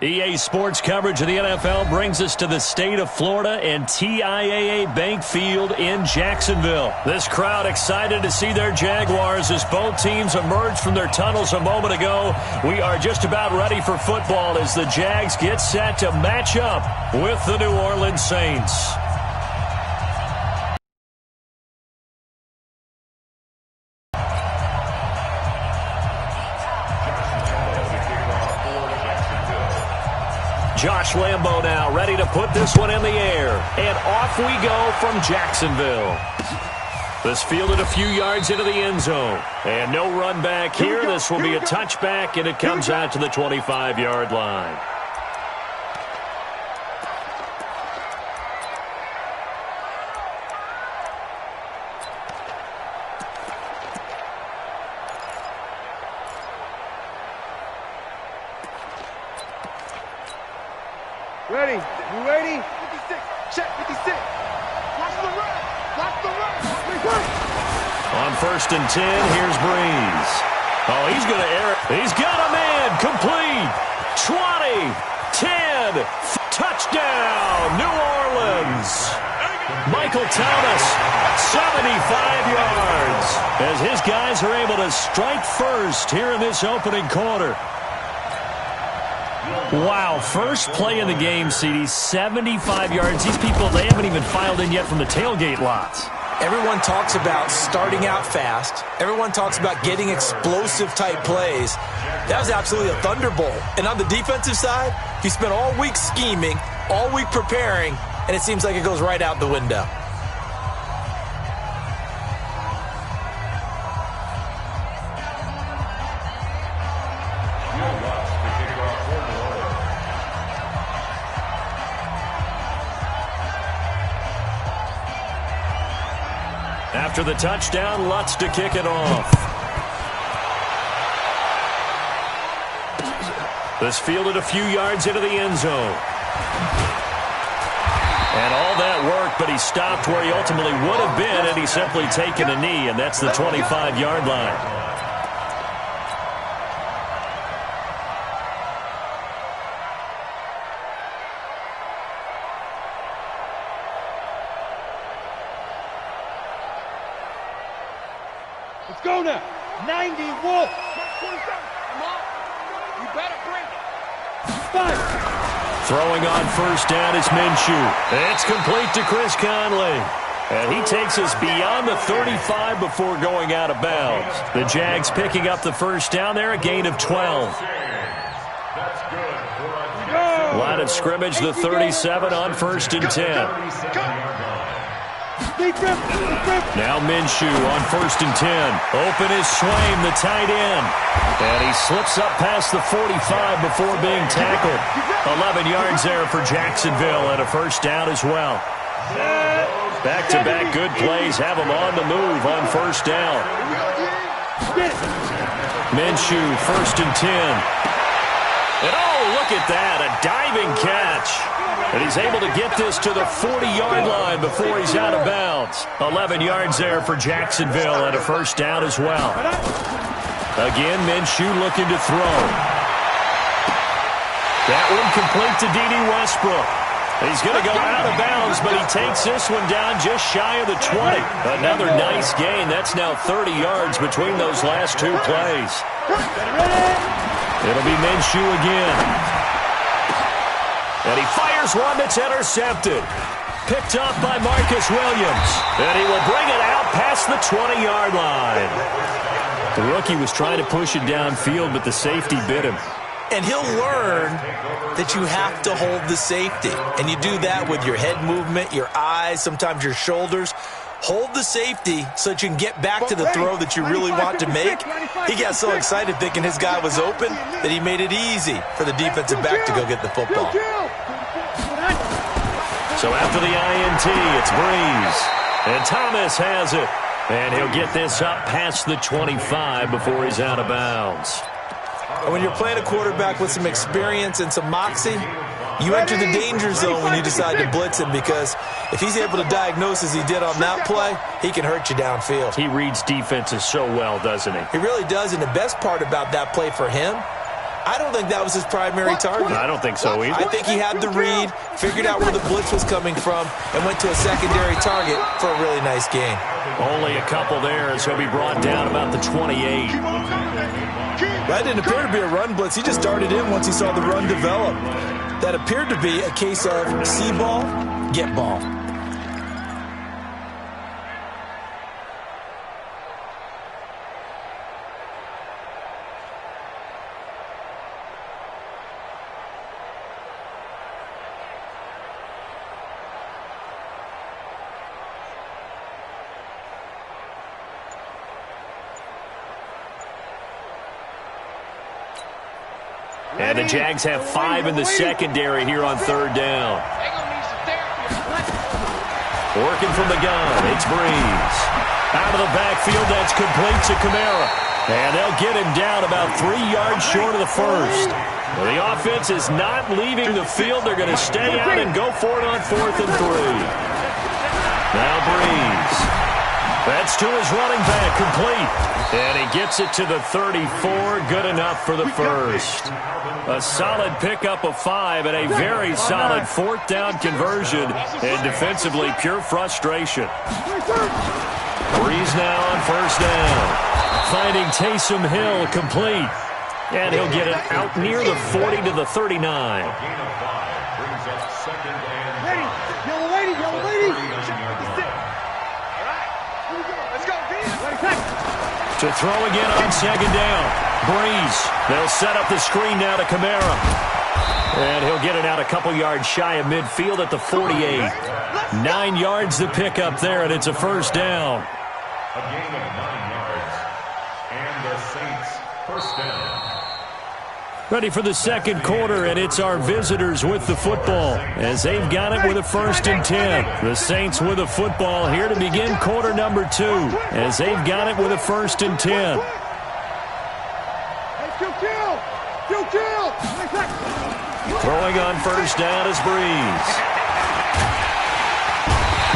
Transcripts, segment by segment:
EA Sports coverage of the NFL brings us to the state of Florida and TIAA Bank Field in Jacksonville. This crowd excited to see their Jaguars as both teams emerged from their tunnels a moment ago. We are just about ready for football as the Jags get set to match up with the New Orleans Saints. Josh Lambo now ready to put this one in the air. And off we go from Jacksonville. This fielded a few yards into the end zone. And no run back here. This will be a touchback, and it comes out to the 25-yard line. Ready? You ready? 56. Check 56. Watch the run. Watch the run. On 1st and 10, here's Breeze. Oh, he's going to air it. He's got a man. Complete. 20. 10. Touchdown. New Orleans. Michael Thomas, 75 yards. As his guys are able to strike first here in this opening quarter. Wow, first play in the game, CD, 75 yards. These people, they haven't even filed in yet from the tailgate lots. Everyone talks about starting out fast. Everyone talks about getting explosive-type plays. That was absolutely a thunderbolt. And on the defensive side, he spent all week scheming, all week preparing, and it seems like it goes right out the window. After the touchdown, Lutz to kick it off. This fielded a few yards into the end zone. And all that work, but he stopped where he ultimately would have been had he simply taken a knee, and that's the 25-yard line. Let's go now. 90 Wolf. Come on. You better break it. 5. Throwing on 1st down is Minshew. It's complete to Chris Conley. And he takes us beyond the 35 before going out of bounds. The Jags picking up the 1st down there, a gain of 12. Line of scrimmage, the 37 on 1st and 10. Now Minshew on 1st and 10. Open is Swaim, the tight end. And he slips up past the 45 before being tackled. 11 yards there for Jacksonville and a 1st down as well. Back-to-back good plays have him on the move on 1st down. Minshew, 1st and 10. And oh, look at that, a diving catch. And he's able to get this to the 40-yard line before he's out of bounds. 11 yards there for Jacksonville and a 1st down as well. Again, Minshew looking to throw. That one complete to D.D. Westbrook. He's going to go out of bounds, but he takes this one down just shy of the 20. Another nice gain. That's now 30 yards between those last two plays. It'll be Minshew again. And he fires one that's intercepted. Picked up by Marcus Williams. And he will bring it out past the 20-yard line. The rookie was trying to push it downfield, but the safety bit him. And he'll learn that you have to hold the safety. And you do that with your head movement, your eyes, sometimes your shoulders. Hold the safety so that you can get back to the throw that you really want to make. He got so excited thinking his guy was open that he made it easy for the defensive back to go get the football. So after the INT, it's Breeze. And Thomas has it. And he'll get this up past the 25 before he's out of bounds. And when you're playing a quarterback with some experience and some moxie, you enter the danger zone when you decide to blitz him, because if he's able to diagnose as he did on that play, he can hurt you downfield. He reads defenses so well, doesn't he? He really does, and the best part about that play for him I don't think that was his primary target. I don't think so either. I think he had the read, figured out where the blitz was coming from, and went to a secondary target for a really nice gain. Only a couple there as he'll be brought down about the 28. That didn't appear to be a run blitz. He just darted in once he saw the run develop. That appeared to be a case of see ball, get ball. And the Jags have 5 in the secondary here on third down. Working from the gun, it's Breeze. Out of the backfield, that's complete to Kamara. And they'll get him down about 3 yards short of the first. Well, the offense is not leaving the field. They're going to stay out and go for it on 4th and 3. Now Breeze. That's to his running back, complete. And he gets it to the 34, good enough for the first. A solid pickup of 5 and a very solid 4th down conversion. And defensively, pure frustration. Breeze now on 1st down. Finding Taysom Hill, complete. And he'll get it out near the 40 to the 39. Yellow lady. To throw again on 2nd down. Breeze. They'll set up the screen now to Kamara. And he'll get it out a couple yards shy of midfield at the 48. 9 yards to pick up there, and it's a 1st down. A gain of 9 yards. And the Saints, 1st down. Ready for the second quarter, and it's our visitors with the football as they've got it with a 1st and 10. The Saints with the football here to begin quarter number 2 as they've got it with a 1st and 10. Throwing on 1st down is Breeze.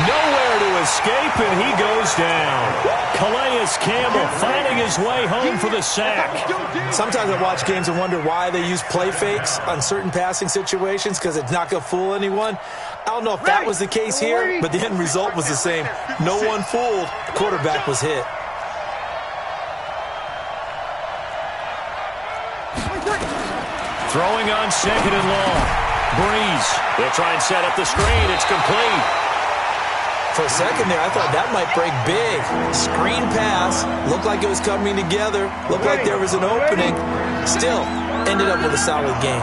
Nowhere to escape, and he goes down. Calais Campbell finding his way home for the sack. Sometimes I watch games and wonder why they use play fakes on certain passing situations because it's not going to fool anyone. I don't know if that was the case here, but the end result was the same. No one fooled. The quarterback was hit. Throwing on 2nd and long. Breeze. They'll try and set up the screen. It's complete. For a second there, I thought that might break big. Screen pass. Looked like it was coming together. Looked like there was an opening. Still, ended up with a solid game.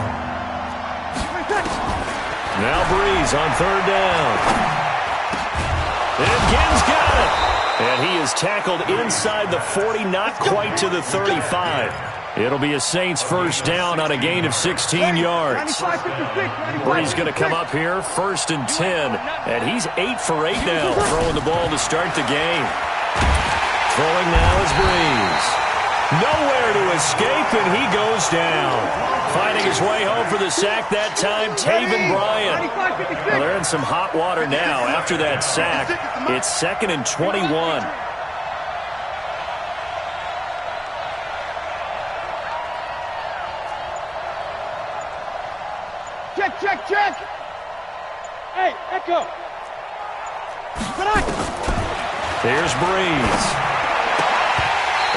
Now Breeze on 3rd down. And Ginn's got it. And he is tackled inside the 40, not quite to the 35. It'll be a Saints 1st down on a gain of 16 yards. Breeze going to come up here, 1st and 10. And he's 8 for 8 now, throwing the ball to start the game. Throwing now is Breeze. Nowhere to escape, and he goes down. Finding his way home for the sack that time, Taven Bryan. Well, they're in some hot water now after that sack. It's 2nd and 21. Check. Hey, Echo. Here's Breeze.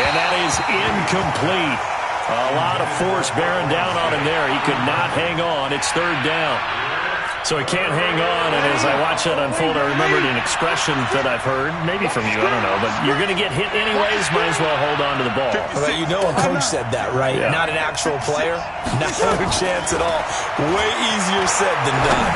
And that is incomplete. A lot of force bearing down on him there. He could not hang on. It's 3rd down. So he can't hang on, and as I watch that unfold, I remembered an expression that I've heard, maybe from you, I don't know, but you're going to get hit anyways, might as well hold on to the ball. Well, you know a coach said that, right? Yeah. Not an actual player. Not a chance at all. Way easier said than done.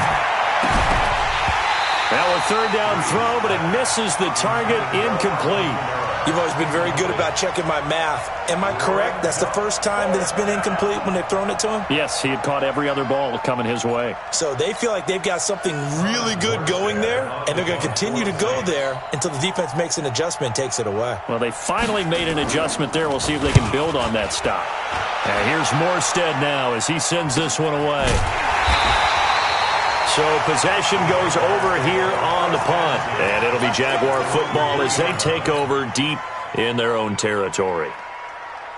Now a 3rd down throw, but it misses the target, incomplete. You've always been very good about checking my math. Am I correct? That's the first time that it's been incomplete when they've thrown it to him? Yes, he had caught every other ball coming his way. So they feel like they've got something really good going there, and they're going to continue to go there until the defense makes an adjustment and takes it away. Well, they finally made an adjustment there. We'll see if they can build on that stop. And here's Morstead now as he sends this one away. So possession goes over here on the punt. And it'll be Jaguar football as they take over deep in their own territory.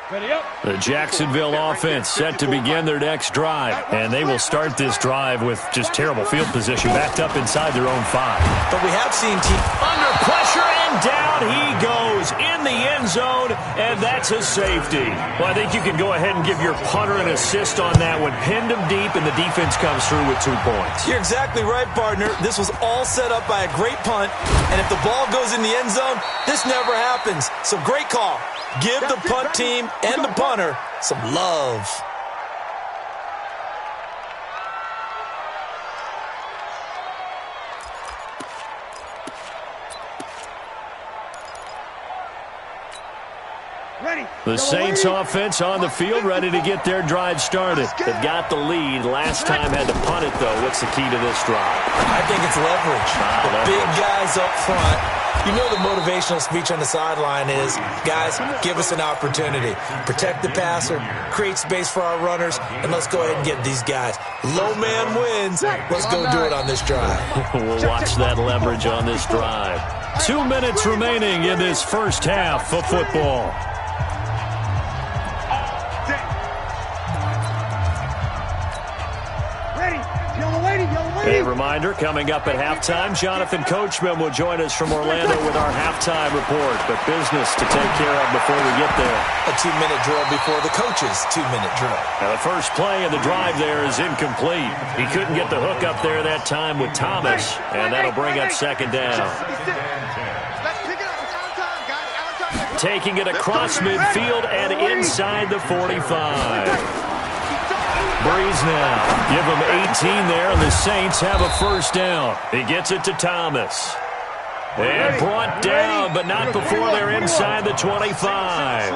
Ready up. The Jacksonville offense set to begin their next drive, and they will start this drive with just terrible field position, backed up inside their own 5. But we have seen teams Under pressure, and down he goes in the end zone, and that's a safety. Well, I think you can go ahead and give your punter an assist on that one. Pinned him deep, and the defense comes through with 2 points. You're exactly right, partner. This was all set up by a great punt, and if the ball goes in the end zone, this never happens. So great call. Give the punt team and the punter some love. The Saints offense on the field, ready to get their drive started. They've got the lead. Last time had to punt it, though. What's the key to this drive? I think it's leverage. The big guys up front. You know the motivational speech on the sideline is, guys, give us an opportunity. Protect the passer, create space for our runners, and let's go ahead and get these guys. Low man wins. Let's go do it on this drive. We'll watch that leverage on this drive. 2 minutes remaining in this first half of football. A reminder, coming up at halftime, Jonathan Coachman will join us from Orlando with our halftime report. But business to take care of before we get there. A 2-minute drill before the coach's 2-minute drill. Now the first play of the drive there is incomplete. He couldn't get the hook up there that time with Thomas, and that'll bring up second down. Taking it across midfield and inside the 45. Breeze now. Give him 18 there, and the Saints have a first down. He gets it to Thomas. And brought down, but not before they're inside the 25.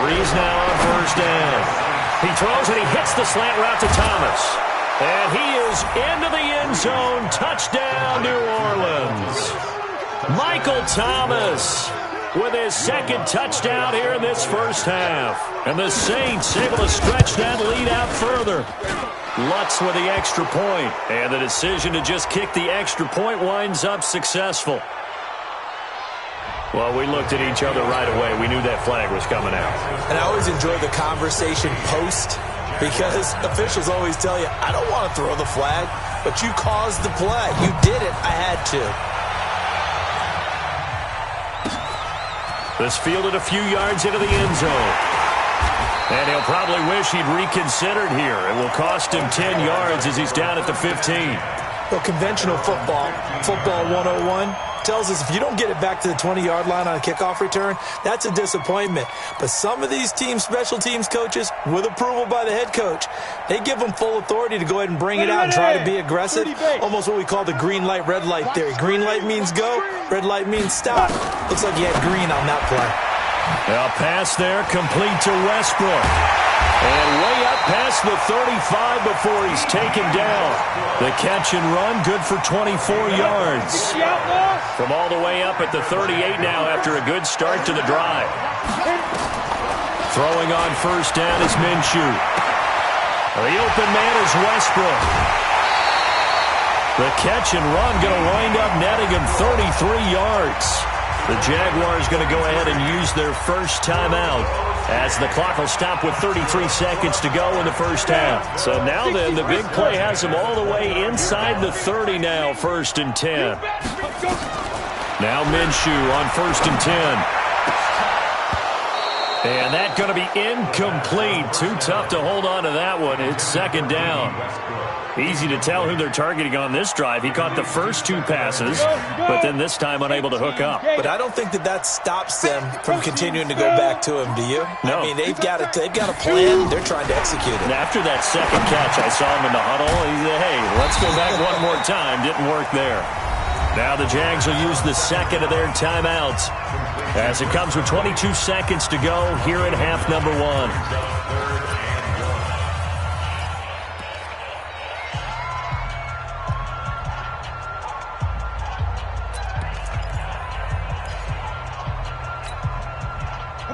Breeze now on first down. He throws, and he hits the slant route to Thomas. And he is into the end zone. Touchdown, New Orleans. Michael Thomas with his second touchdown here in this first half. And the Saints able to stretch that lead out further. Lutz with the extra point. And the decision to just kick the extra point winds up successful. Well, we looked at each other right away. We knew that flag was coming out. And I always enjoy the conversation post, because officials always tell you, I don't want to throw the flag, but you caused the play. You did it. I had to. This fielded a few yards into the end zone. And he'll probably wish he'd reconsidered here. It will cost him 10 yards as he's down at the 15. Well, conventional football 101, tells us if you don't get it back to the 20-yard line on a kickoff return, that's a disappointment. But some of these team special teams coaches, with approval by the head coach, they give them full authority to go ahead and bring it out and try to be aggressive. Almost what we call the green light, red light theory. Green light means go, red light means stop. Looks like he had green on that play. A pass there, complete to Westbrook. And way up past the 35 before he's taken down. The catch and run, good for 24 yards. From all the way up at the 38 now after a good start to the drive. Throwing on first down is Minshew. The open man is Westbrook. The catch and run going to wind up netting him 33 yards. The Jaguars going to go ahead and use their first timeout as the clock will stop with 33 seconds to go in the first half. So now then, the big play has him all the way inside the 30 now, 1st and 10. Now Minshew on 1st and 10. And that's going to be incomplete. Too tough to hold on to that one. It's 2nd down. Easy to tell who they're targeting on this drive. He caught the first 2 passes, but then this time unable to hook up. But I don't think that stops them from continuing to go back to him, do you? No. I mean, they've got a plan. They're trying to execute it. And after that second catch, I saw him in the huddle. He said, hey, let's go back one more time. Didn't work there. Now the Jags will use the second of their timeouts as it comes with 22 seconds to go here in half number 1.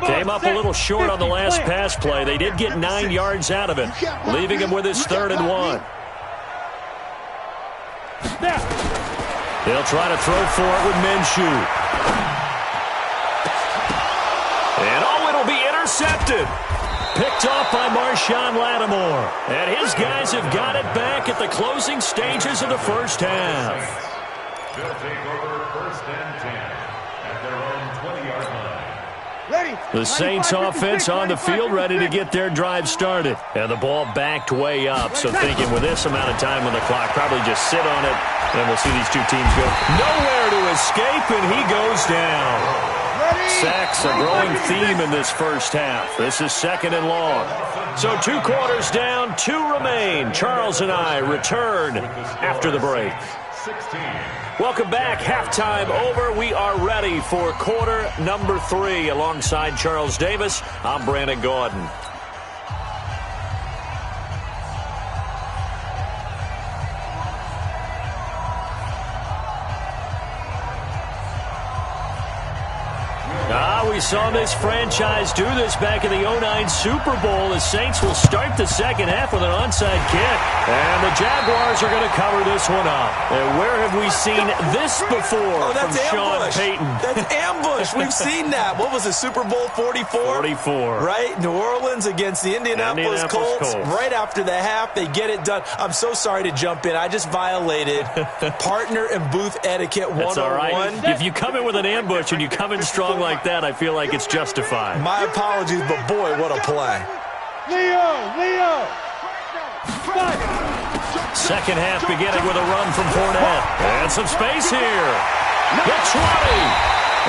Came up a little short on the last pass play. They did get 9 yards out of it, leaving him with his 3rd and 1. They'll try to throw for it with Minshew. And it'll be intercepted. Picked off by Marshawn Lattimore. And his guys have got it back at the closing stages of the first half. They'll take over first and 10 at their own 20-yard line. Ready. The Saints offense on the field ready to get their drive started. And the ball backed way up. So thinking with this amount of time on the clock, probably just sit on it. And we'll see these two teams go nowhere to escape, and he goes down. Sacks, a growing theme in this first half. This is second and long. So 2 quarters down, 2 remain. Charles and I return after the break. 16. Welcome back. Halftime over. We are ready for quarter number 3. Alongside Charles Davis, I'm Brandon Gaudin. We saw this franchise do this back in the 09 Super Bowl. The Saints will start the second half with an onside kick. And the Jaguars are going to cover this one up. And where have we seen this before from Sean Payton? That's ambush. We've seen that. What was it, Super Bowl 44? 44. Right? New Orleans against the Indianapolis Colts. Right after the half, they get it done. I'm so sorry to jump in. I just violated partner and booth etiquette 101. That's all right. If you come in with an ambush and you come in strong like that, I feel like it's justified. My apologies, but boy, what a play. Leo. Second half beginning with a run from Fournette. And some space here. The 20.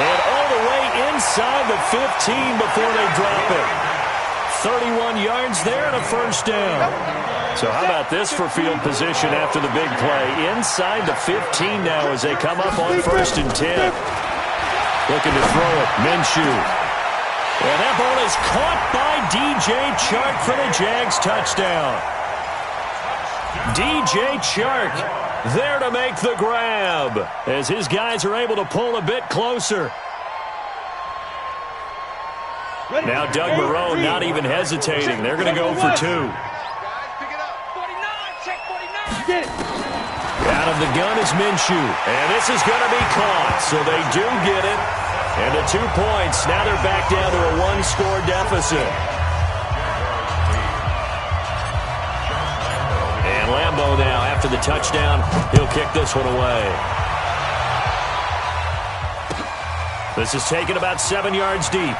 And all the way inside the 15 before they drop it. 31 yards there and a first down. So how about this for field position after the big play? Inside the 15 now as they come up on first and 10. Looking to throw it. Minshew. And that ball is caught by DJ Chark for the Jags touchdown. DJ Chark there to make the grab as his guys are able to pull a bit closer. Now Doug Marrone not even hesitating. They're going to go for 2. Out of the gun is Minshew. And this is going to be caught. So they do get it. And the 2 points. Now they're back down to a 1-score deficit. And Lambeau now, after the touchdown, he'll kick this one away. This is taken about 7 yards deep.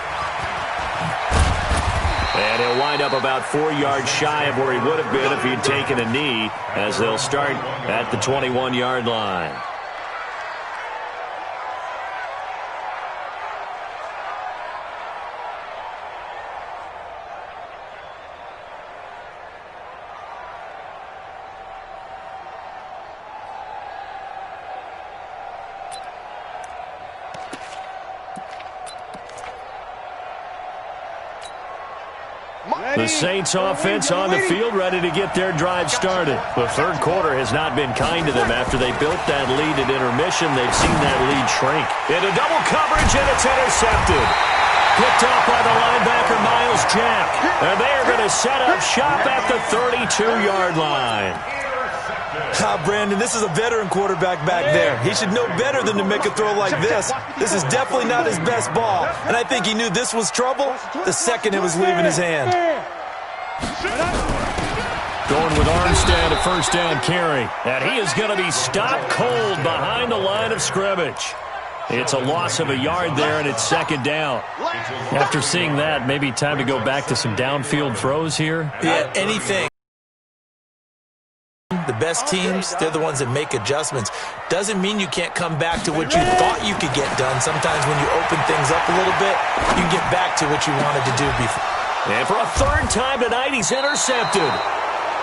And he'll wind up about 4 yards shy of where he would have been if he'd taken a knee, as they'll start at the 21-yard line. The Saints offense on the field ready to get their drive started. The third quarter has not been kind to them after they built that lead at intermission. They've seen that lead shrink. Into double coverage, and it's intercepted. Picked off by the linebacker, Miles Jack. And they are going to set up shop at the 32-yard line. Brandon, this is a veteran quarterback back there. He should know better than to make a throw like this. This is definitely not his best ball. And I think he knew this was trouble the second it was leaving his hand. Going with Armstead, a first down carry. And he is going to be stopped cold behind the line of scrimmage. It's a loss of a yard there, and it's second down. After seeing that, maybe time to go back to some downfield throws here. Yeah, anything. The best teams, they're the ones that make adjustments. Doesn't mean you can't come back to what you thought you could get done. Sometimes when you open things up a little bit, you can get back to what you wanted to do before. And for a third time tonight, he's intercepted.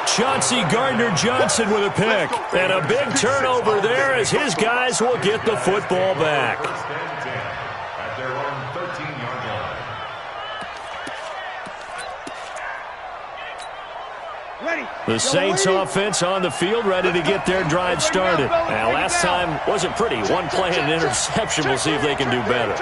Chauncey Gardner-Johnson with a pick. And a big turnover there as his guys will get the football back. At their own 13-yard line. The Saints offense on the field ready to get their drive started. And last time wasn't pretty. One play and an interception. We'll see if they can do better.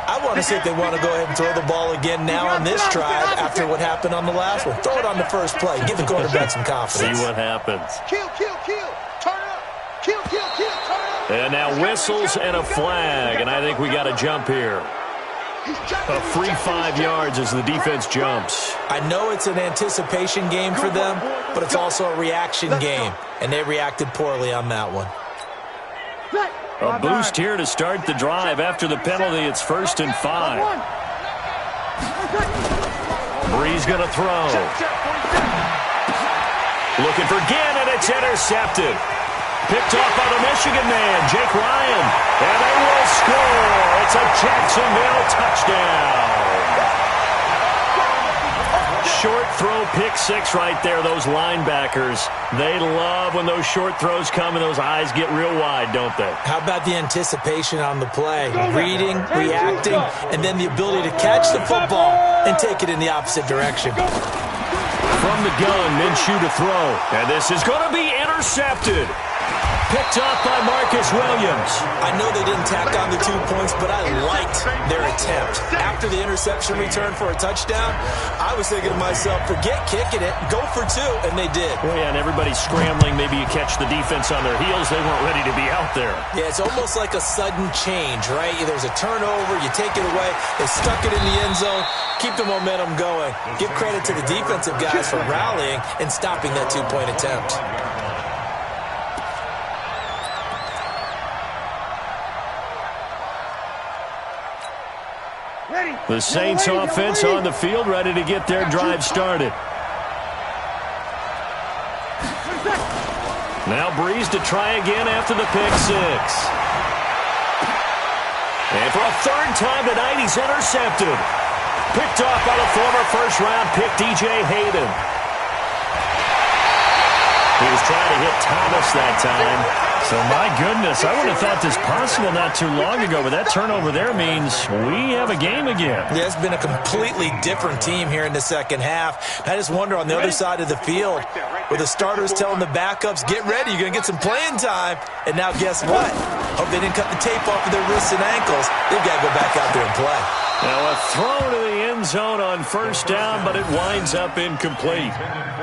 I want to see if they want to go ahead and throw the ball again now on this drive after what happened on the last one. Throw it on the first play. Give the quarterback some confidence. See what happens. Kill. Turn it up. Kill. Turn it up. And now whistles and a flag. And I think we got a jump here. A free 5 yards as the defense jumps. I know it's an anticipation game for them, but it's also a reaction game, and they reacted poorly on that one. A boost here to start the drive. After the penalty, it's 1st and 5. Breeze going to throw. Looking for Gannon. It's intercepted. Picked off by the Michigan man, Jake Ryan. And they will score. It's a Jacksonville touchdown. Short throw, pick 6 right there, those linebackers. They love when those short throws come and those eyes get real wide, don't they? How about the anticipation on the play? Reading, reacting, and then the ability to catch the football and take it in the opposite direction. From the gun, Minshew to throw. And this is going to be intercepted. Picked off by Marcus Williams. I know they didn't tack on the 2 points, but I liked their attempt. After the interception return for a touchdown, I was thinking to myself, forget kicking it, go for 2, and they did. Well, yeah, and everybody's scrambling. Maybe you catch the defense on their heels. They weren't ready to be out there. Yeah, it's almost like a sudden change, right? There's a turnover, you take it away, they stuck it in the end zone, keep the momentum going. Give credit to the defensive guys for rallying and stopping that 2-point attempt. The Saints offense on the field, ready to get their drive started. Now Breeze to try again after the pick 6. And for a 3rd time tonight, he's intercepted. Picked off by the former first-round pick, DJ Hayden. He was trying to hit Thomas that time. So, my goodness, I would have thought this possible not too long ago, but that turnover there means we have a game again. Yeah, it's been a completely different team here in the second half. I just wonder on the other side of the field, where the starters telling the backups, get ready, you're going to get some playing time. And now guess what? Hope they didn't cut the tape off of their wrists and ankles. They've got to go back out there and play. Now a throw to the end zone on 1st down, but it winds up incomplete.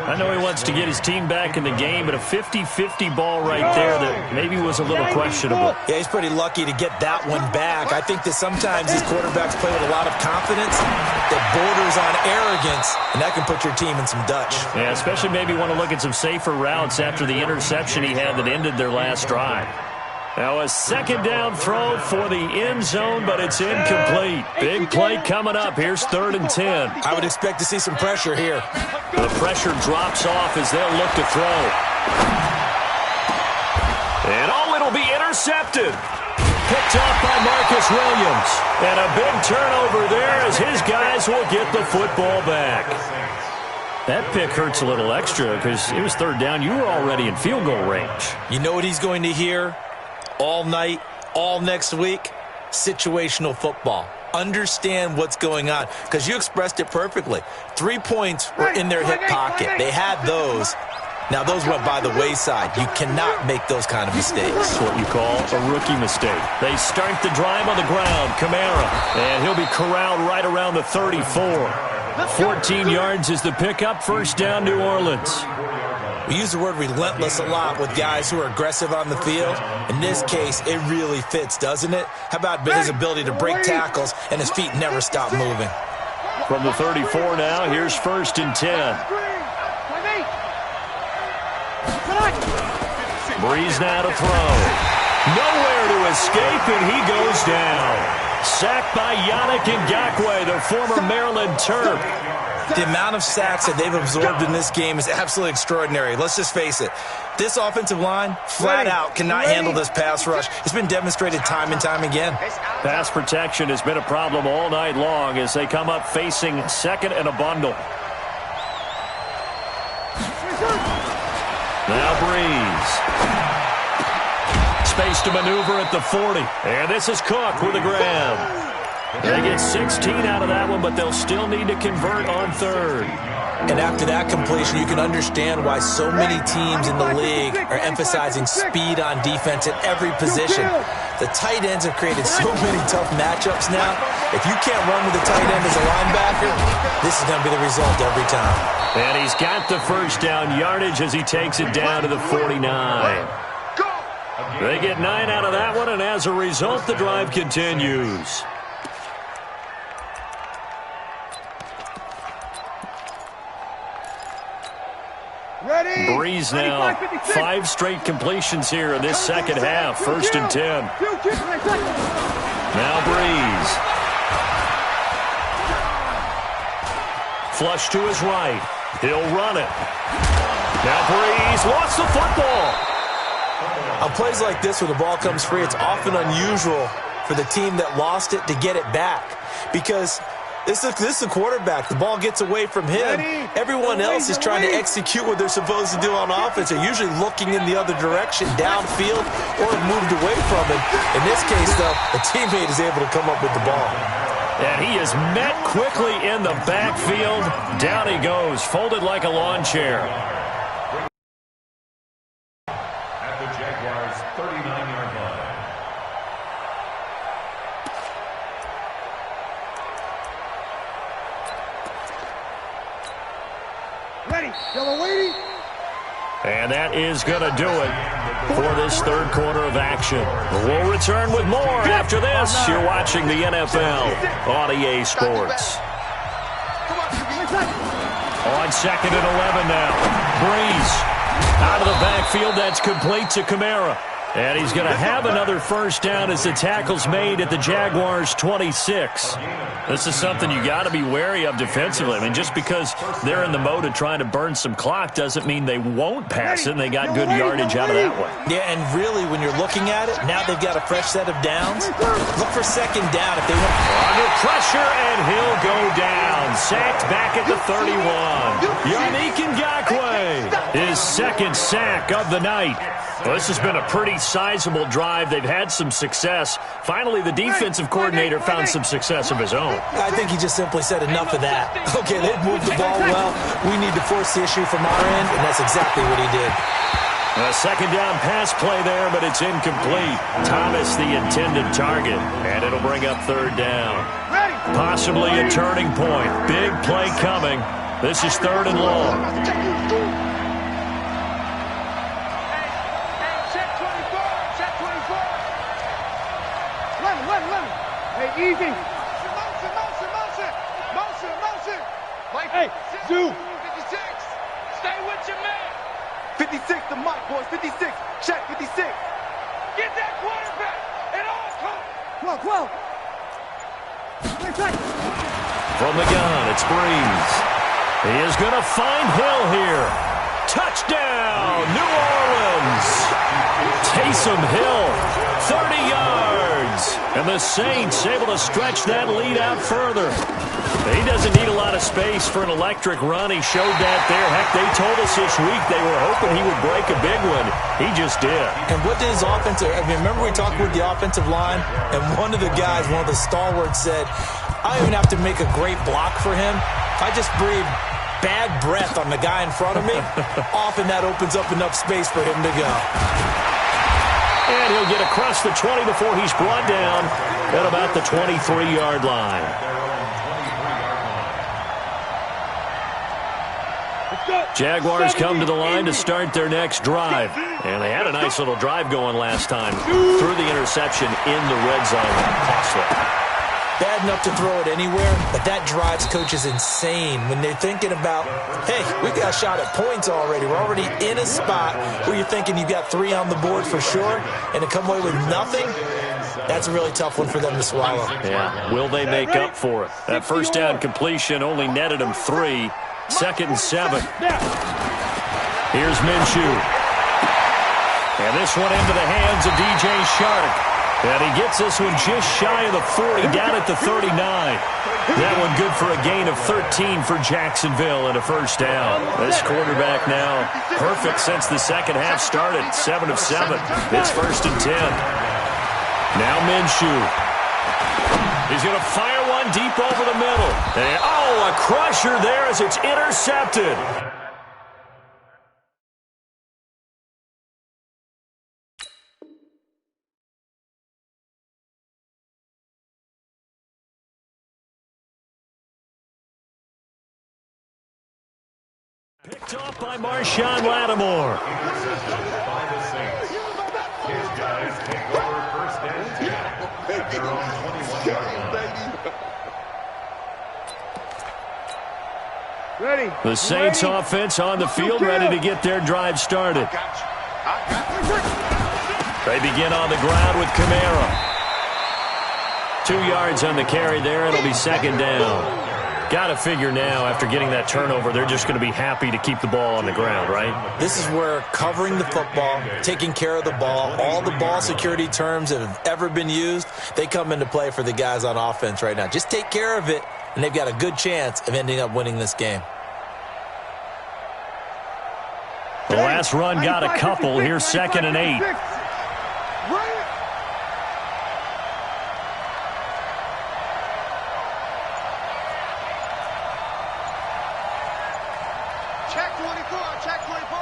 I know he wants to get his team back in the game, but a 50-50 ball right there that maybe was a little questionable. Yeah, he's pretty lucky to get that one back. I think that sometimes these quarterbacks play with a lot of confidence that borders on arrogance, and that can put your team in some Dutch. Yeah, especially maybe want to look at some safer routes after the interception he had that ended their last drive. Now a 2nd down throw for the end zone, but it's incomplete. Big play coming up. Here's 3rd and 10. I would expect to see some pressure here. The pressure drops off as they'll look to throw. And it'll be intercepted. Picked off by Marcus Williams. And a big turnover there as his guys will get the football back. That pick hurts a little extra because it was 3rd down. You were already in field goal range. You know what he's going to hear all night, all next week? Situational football. Understand what's going on, because you expressed it perfectly. 3 points were in their hip pocket. They had those. Now, those went by the wayside. You cannot make those kind of mistakes. That's what you call a rookie mistake. They start the drive on the ground. Kamara, and he'll be corralled right around the 34. 14 yards is the pickup. 1st down, New Orleans. We use the word relentless a lot with guys who are aggressive on the field. In this case, it really fits, doesn't it? How about his ability to break tackles and his feet never stop moving? From the 34 now, here's 1st and 10. Breeze now to throw. Nowhere to escape, and he goes down. Sacked by Yannick Ngakoue, the former Maryland Terp. The amount of sacks that they've absorbed in this game is absolutely extraordinary. Let's just face it. This offensive line, flat out, cannot handle this pass rush. It's been demonstrated time and time again. Pass protection has been a problem all night long as they come up facing 2nd and a bundle. Now Breeze. Space to maneuver at the 40. And this is Cook with a grab. They get 16 out of that one, but they'll still need to convert on 3rd. And after that completion, you can understand why so many teams in the league are emphasizing speed on defense at every position. The tight ends have created so many tough matchups now. If you can't run with the tight end as a linebacker, this is going to be the result every time. And he's got the 1st down yardage as he takes it down to the 49. They get 9 out of that one, and as a result, the drive continues. Ready? Breeze now, 5 straight completions here in this second half. 1st and 10. Now Breeze. Flush to his right. He'll run it. Now Breeze lost the football. On plays like this where the ball comes free, it's often unusual for the team that lost it to get it back. Because this is a quarterback. The ball gets away from him. Everyone else is trying to execute what they're supposed to do on offense. They're usually looking in the other direction, downfield, or have moved away from it. In this case, though, a teammate is able to come up with the ball. And he is met quickly in the backfield. Down he goes, folded like a lawn chair. At the Jaguars' 39-yard line. Ready. Yellow waiting. And that is going to do it for this third quarter of action. We'll return with more after this. You're watching the NFL on EA Sports. On 2nd and 11 now. Breeze out of the backfield. That's complete to Kamara. And he's going to have another first down as the tackle's made at the Jaguars' 26. This is something you got to be wary of defensively. I mean, just because they're in the mode of trying to burn some clock doesn't mean they won't pass it, and they got good yardage out of that one. Yeah, and really, when you're looking at it, now they've got a fresh set of downs. Look for second down if they want. Under pressure, and he'll go down. Sacked back at the 31. Yannick Ngakoue, his second sack of the night. Well, this has been a pretty sizable drive. They've had some success. Finally, the defensive coordinator found some success of his own. I think he just simply said enough of that. Okay, they've moved the ball well. We need to force the issue from our end, and that's exactly what he did. A second down pass play there, but it's incomplete. Thomas the intended target, and it'll bring up third down. Possibly a turning point. Big play coming. This is 3rd and long. Easy. Motion. Hey, do. 56. Stay with your man. 56 to Mike, boys. 56. Check 56. Get that quarterback and all come. 12. From the gun, it's Breeze. He is going to find Hill here. Touchdown, New Orleans. Taysom Hill, 30 yards. And the Saints able to stretch that lead out further. He doesn't need a lot of space for an electric run. He showed that there. Heck, they told us this week they were hoping he would break a big one. He just did. And what did his offensive, I mean, remember we talked with the offensive line, and one of the guys, one of the stalwarts said, I don't even have to make a great block for him. I just breathe bad breath on the guy in front of me. Often that opens up enough space for him to go. And he'll get across the 20 before he's brought down at about the 23-yard line. Jaguars come to the line to start their next drive. And they had a nice little drive going last time. Threw the interception in the red zone. Costly. Bad enough to throw it anywhere, but that drives coaches insane when they're thinking about, hey, we got a shot at points already. We're already in a spot where you're thinking you've got 3 on the board for sure, and to come away with nothing, that's a really tough one for them to swallow. Yeah, will they make up for it? That first down completion only netted them 3. 2nd and 7. Here's Minshew. And this one into the hands of DJ Shark. And he gets this one just shy of the 40, down at the 39. That one good for a gain of 13 for Jacksonville and a first down. This quarterback now perfect since the second half started, 7 of 7. It's 1st and 10. Now Minshew. He's going to fire one deep over the middle. And, oh, a crusher there as it's intercepted. Picked off by Marshawn Lattimore. By the Saints. His guys take over 1st and 10 at their own 21-yard line. Ready. The Saints offense on the field, ready to get their drive started. They begin on the ground with Kamara. 2 yards on the carry there. It'll be second down. Got to figure now, after getting that turnover, they're just going to be happy to keep the ball on the ground, right? This is where covering the football, taking care of the ball, all the ball security terms that have ever been used, they come into play for the guys on offense right now. Just take care of it, and they've got a good chance of ending up winning this game. The last run got a couple. Here's 2nd and 8. Check 24. Check 24.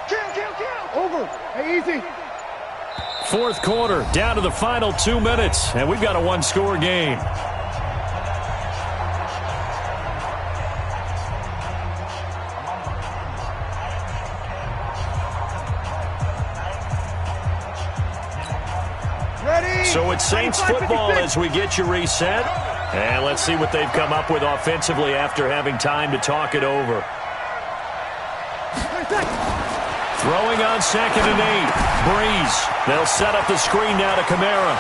Kill. Over. Hey, easy. Fourth quarter, down to the final 2 minutes, and we've got a one-score game. Ready. So it's Saints football as we get you reset. And let's see what they've come up with offensively after having time to talk it over. Throwing on 2nd and 8. Breeze. They'll set up the screen now to Kamara.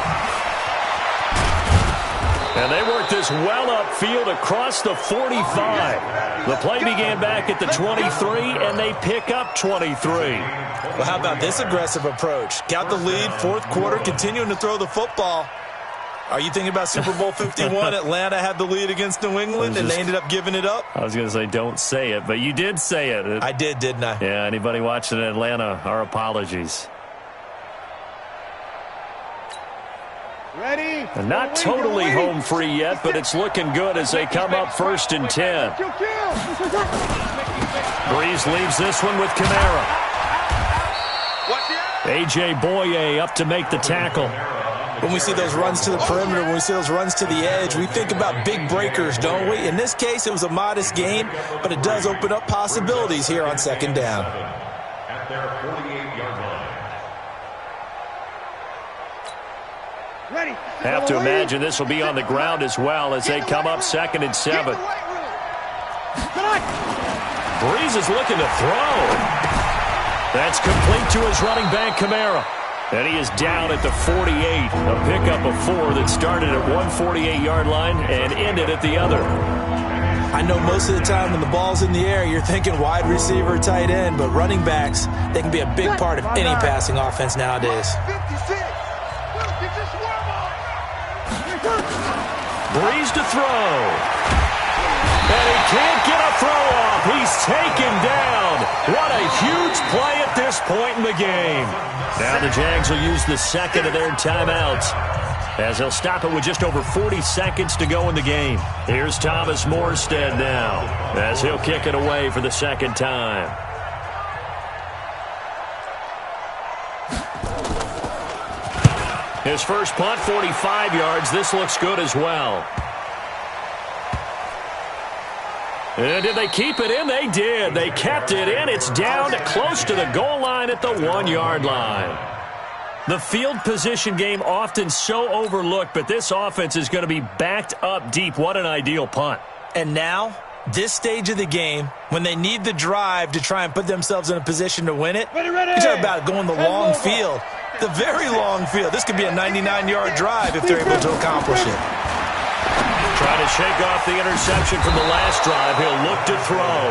And they work this well upfield across the 45. The play began back at the 23, and they pick up 23. Well, how about this aggressive approach? Got the lead, fourth quarter, continuing to throw the football. Are you thinking about Super Bowl 51? Atlanta had the lead against New England, and they ended up giving it up? I was going to say, don't say it, but you did say it. I did, didn't I? Yeah, anybody watching in Atlanta, our apologies. Ready. And not totally home free yet, but it's looking good as they come up 1st and 10. Breeze leaves this one with Kamara. A.J. Boye up to make the tackle. When we see those runs to the perimeter, when we see those runs to the edge, we think about big breakers, don't we? In this case, it was a modest gain, but it does open up possibilities here on 2nd down. At their 48-yard line. Ready. Have to imagine this will be on the ground as well as they come up 2nd and 7. Breeze is looking to throw. That's complete to his running back, Kamara. And he is down at the 48. A pickup of 4 that started at one 48-yard line and ended at the other. I know most of the time when the ball's in the air, you're thinking wide receiver, tight end, but running backs, they can be a big part of any passing offense nowadays. 56. Breeze to throw. And he can't get a throw off. He's taken down. What a huge play at this point in the game. Now the Jags will use the second of their timeouts as they'll stop it with just over 40 seconds to go in the game. Here's Thomas Morstead now as he'll kick it away for the second time. His first punt, 45 yards. This looks good as well. And did they keep it in? They did. They kept it in. It's down to close to the goal line at the 1-yard line. The field position game often so overlooked, but this offense is going to be backed up deep. What an ideal punt. And now, this stage of the game, when they need the drive to try and put themselves in a position to win it, you talk about going the long field, the very long field. This could be a 99-yard drive if they're able to accomplish it. Trying to shake off the interception from the last drive. He'll look to throw.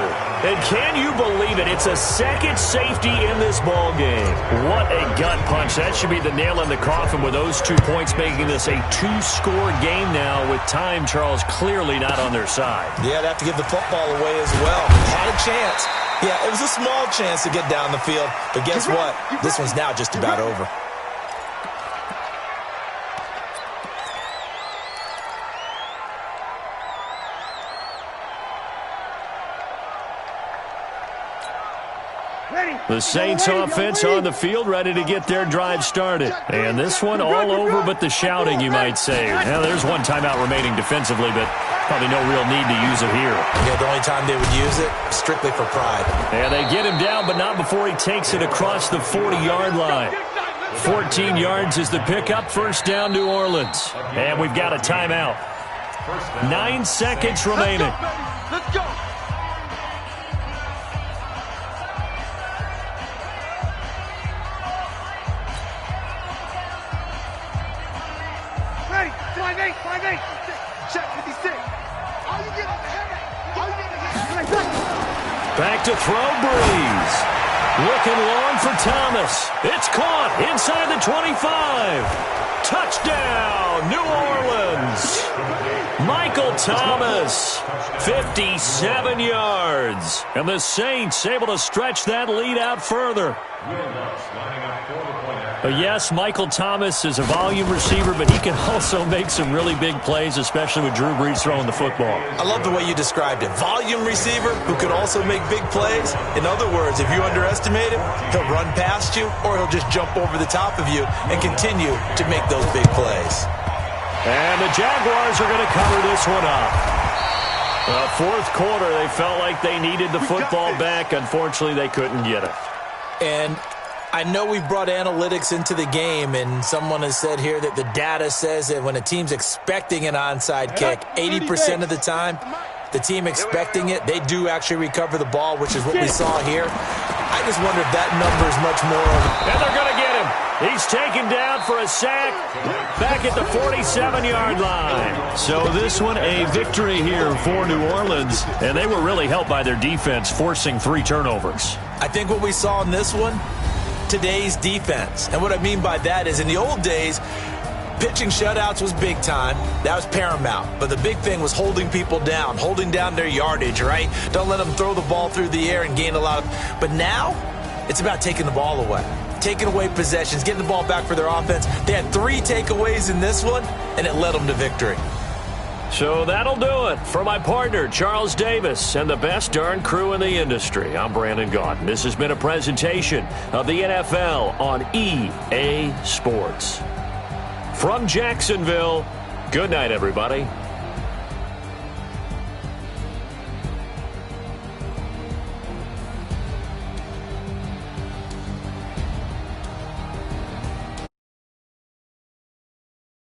And can you believe it? It's a second safety in this ball game. What a gut punch. That should be the nail in the coffin with those 2 points, making this a 2-score game now with time, Charles, clearly not on their side. Yeah, they have to give the football away as well. Had a chance. Yeah, it was a small chance to get down the field. But guess what? This one's now just about over. The Saints offense on the field, ready to get their drive started. And this one all over but the shouting, you might say. Now, there's one timeout remaining defensively, but probably no real need to use it here. Yeah, the only time they would use it, strictly for pride. And they get him down, but not before he takes it across the 40-yard line. 14 yards is the pickup, first down New Orleans. And we've got a timeout. 9 seconds remaining. Let's go. 5'8". Check 56. How you get on the head? How you get on the head? Back to throw, Breeze. Looking long for Thomas. It's caught inside the 25. Touchdown, New Orleans. Michael Thomas, 57 yards. And the Saints able to stretch that lead out further. Yes, Michael Thomas is a volume receiver, but he can also make some really big plays, especially with Drew Brees throwing the football. I love the way you described it. Volume receiver who could also make big plays. In other words, if you underestimate him, he'll run past you or he'll just jump over the top of you and continue to make those big plays. And the Jaguars are going to cover this one up. Fourth quarter, they felt like they needed the football back. Unfortunately, they couldn't get it. And I know we brought analytics into the game, and someone has said here that the data says that when a team's expecting an onside kick, 80% of the time, the team expecting it, they do actually recover the ball, which is what we saw here. I just wonder if that number is much more. And they're going to get him. He's taken down for a sack back at the 47-yard line. So this one a victory here for New Orleans, and they were really helped by their defense forcing 3 turnovers. I think what we saw in this one, today's defense. And what I mean by that is in the old days, pitching shutouts was big time. That was paramount. But the big thing was holding people down, holding down their yardage, right? Don't let them throw the ball through the air and gain a lot of. But now, it's about taking the ball away. Taking away possessions, getting the ball back for their offense. They had 3 takeaways in this one, and it led them to victory. So that'll do it for my partner, Charles Davis, and the best darn crew in the industry. I'm Brandon Gaudin. This has been a presentation of the NFL on EA Sports. From Jacksonville, good night, everybody.